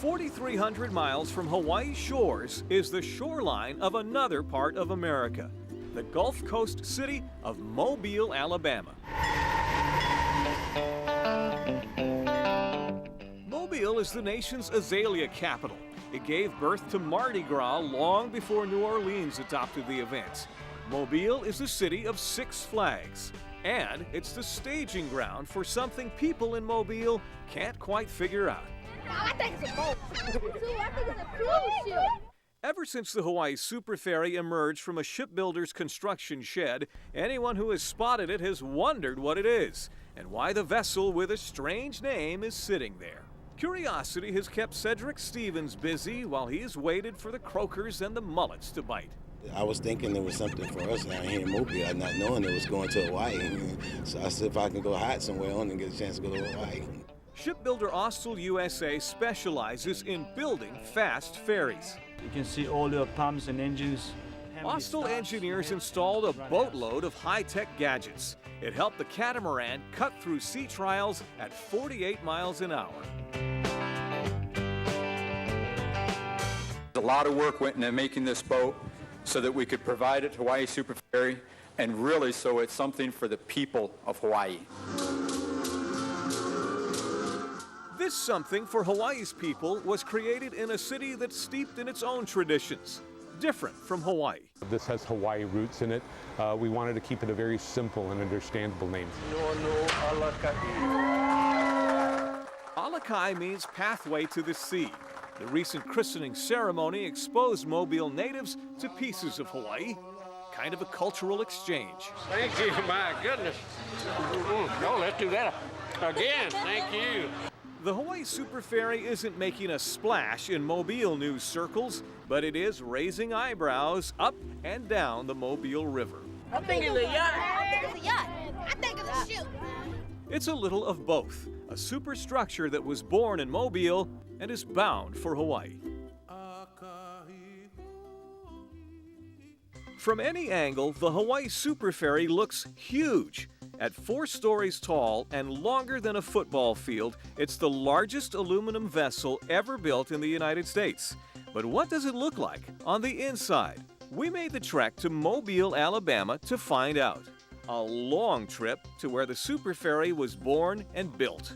"4,300 miles from Hawaii's shores is the shoreline of another part of America, the Gulf Coast city of Mobile, Alabama. Mobile is the nation's azalea capital. It gave birth to Mardi Gras long before New Orleans adopted the event. Mobile is the city of Six Flags, and it's the staging ground for something people in Mobile can't quite figure out. I think it's a boat. I think it's a cruise ship. Ever since the Hawaii Superferry emerged from a shipbuilder's construction shed, anyone who has spotted it has wondered what it is and why the vessel with a strange name is sitting there. Curiosity has kept Cedric Stevens busy while he has waited for the croakers and the mullets to bite. I was thinking there was something for us down here in Mobile, not knowing it was going to Hawaii. So I said if I can go hide somewhere on and get a chance to go to Hawaii. Shipbuilder Austal USA specializes in building fast ferries. You can see all your pumps and engines. Austal engineers installed a boatload of high-tech gadgets. It helped the catamaran cut through sea trials at 48 miles an hour. A lot of work went into making this boat so that we could provide it to Hawaii Superferry, and really so it's something for the people of Hawaii. This something for Hawaii's people was created in a city that's steeped in its own traditions, different from Hawaii. This has Hawaii roots in it. We wanted to keep it a very simple and understandable name. Alakai means pathway to the sea. The recent christening ceremony exposed Mobile natives to pieces of Hawaii, kind of a cultural exchange. Thank you, my goodness. No, let's do that again. Thank you. The Hawaii Superferry isn't making a splash in Mobile news circles, but it is raising eyebrows up and down the Mobile River. I think it's a yacht. I think it's a yacht. I think it's a ship. It's a little of both, a superstructure that was born in Mobile and is bound for Hawaii. From any angle, the Hawaii Superferry looks huge. At 4 stories tall and longer than a football field, it's the largest aluminum vessel ever built in the United States. But what does it look like on the inside? We made the trek to Mobile, Alabama to find out. A long trip to where the Superferry was born and built.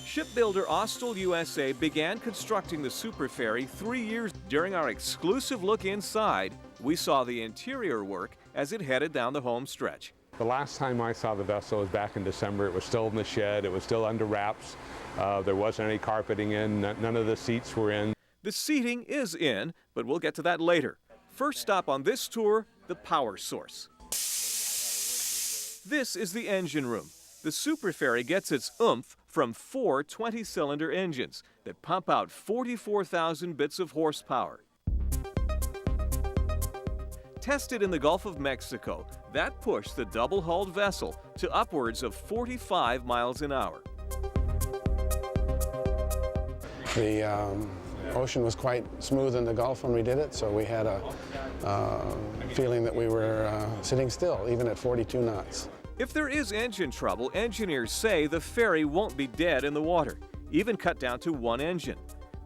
Shipbuilder Austal USA began constructing the Superferry 3 years. During our exclusive look inside, we saw the interior work as it headed down the home stretch. The last time I saw the vessel was back in December. It was still in the shed. It was still under wraps. There wasn't any carpeting in. None of the seats were in. The seating is in, but we'll get to that later. First stop on this tour, the power source. This is the engine room. The Superferry gets its oomph from 4 20-cylinder engines that pump out 44,000 bits of horsepower. Tested in the Gulf of Mexico, that pushed the double-hulled vessel to upwards of 45 miles an hour. The ocean was quite smooth in the Gulf when we did it, so we had a feeling that we were sitting still, even at 42 knots. If there is engine trouble, engineers say the ferry won't be dead in the water, even cut down to 1 engine.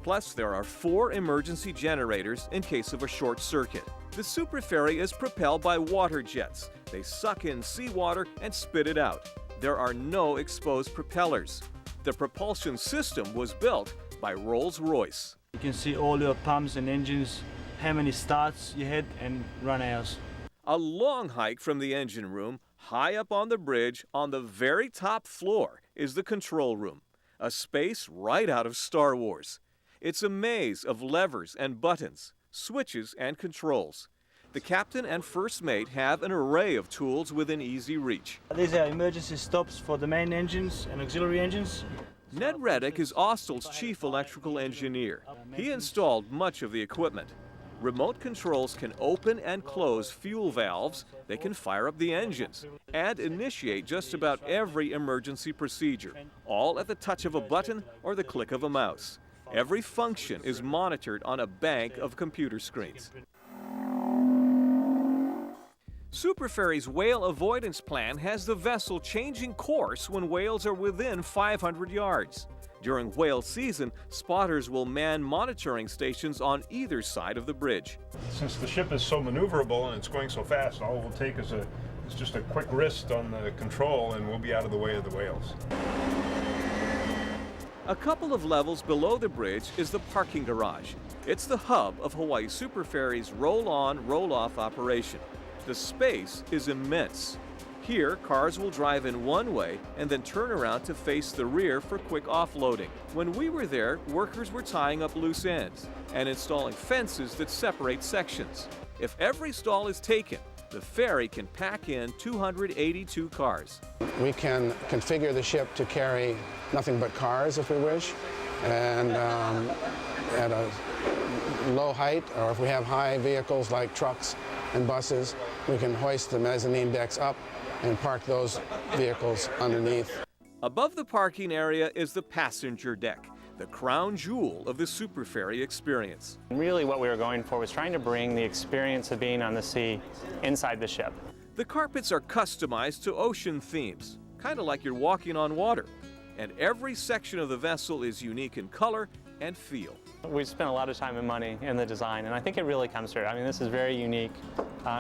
Plus, there are 4 emergency generators in case of a short circuit. The Superferry is propelled by water jets. They suck in seawater and spit it out. There are no exposed propellers. The propulsion system was built by Rolls-Royce. You can see all your pumps and engines, how many starts you had and run hours. A long hike from the engine room, high up on the bridge, on the very top floor, is the control room, a space right out of Star Wars. It's a maze of levers and buttons, switches and controls. The captain and first mate have an array of tools within easy reach. These are emergency stops for the main engines and auxiliary engines. Ned Reddick is Austal's chief electrical engineer. He installed much of the equipment. Remote controls can open and close fuel valves, they can fire up the engines, and initiate just about every emergency procedure, all at the touch of a button or the click of a mouse. Every function is monitored on a bank of computer screens. Superferry's whale avoidance plan has the vessel changing course when whales are within 500 yards. During whale season, spotters will man monitoring stations on either side of the bridge. Since the ship is so maneuverable and it's going so fast, all it will take is just a quick wrist on the control and we'll be out of the way of the whales. A couple of levels below the bridge is the parking garage. It's the hub of Hawaii Superferry's roll-on, roll-off operation. The space is immense. Here, cars will drive in one way and then turn around to face the rear for quick offloading. When we were there, workers were tying up loose ends and installing fences that separate sections. If every stall is taken, the ferry can pack in 282 cars. We can configure the ship to carry nothing but cars if we wish, and at a low height, or if we have high vehicles like trucks and buses, we can hoist the mezzanine decks up and park those vehicles underneath. Above the parking area is the passenger deck, the crown jewel of the Superferry experience. Really what we were going for was trying to bring the experience of being on the sea inside the ship. The carpets are customized to ocean themes, kind of like you're walking on water. And every section of the vessel is unique in color and feel. We've spent a lot of time and money in the design, and I think it really comes through. I mean, this is very unique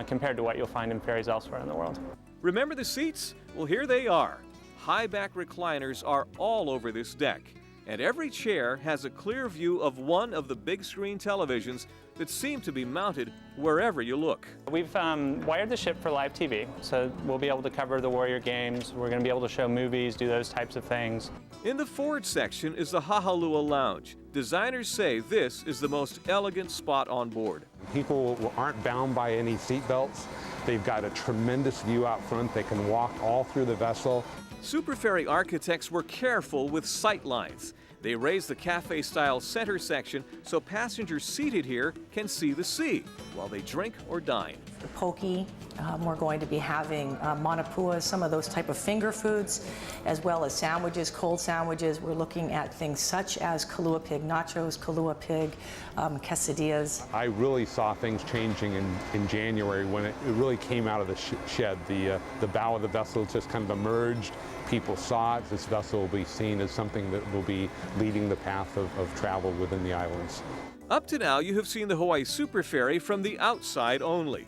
compared to what you'll find in ferries elsewhere in the world. Remember the seats? Well, here they are. High-back recliners are all over this deck, and every chair has a clear view of one of the big screen televisions that seem to be mounted wherever you look. We've wired the ship for live TV, so we'll be able to cover the Warrior Games. We're going to be able to show movies, do those types of things. In the forward section is the Hahalua Lounge. Designers say this is the most elegant spot on board. People aren't bound by any seat belts. They've got a tremendous view out front. They can walk all through the vessel. Superferry architects were careful with sight lines. They raised the cafe-style center section so passengers seated here can see the sea while they drink or dine. The poke, we're going to be having manapuas, some of those type of finger foods, as well as sandwiches, cold sandwiches. We're looking at things such as Kalua pig nachos, Kalua pig quesadillas. I really saw things changing in January when it really came out of the shed. The bow of the vessel just kind of emerged. People saw it. This vessel will be seen as something that will be leading the path of travel within the islands. Up to now, you have seen the Hawaii Superferry from the outside only.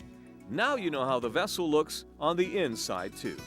Now you know how the vessel looks on the inside too.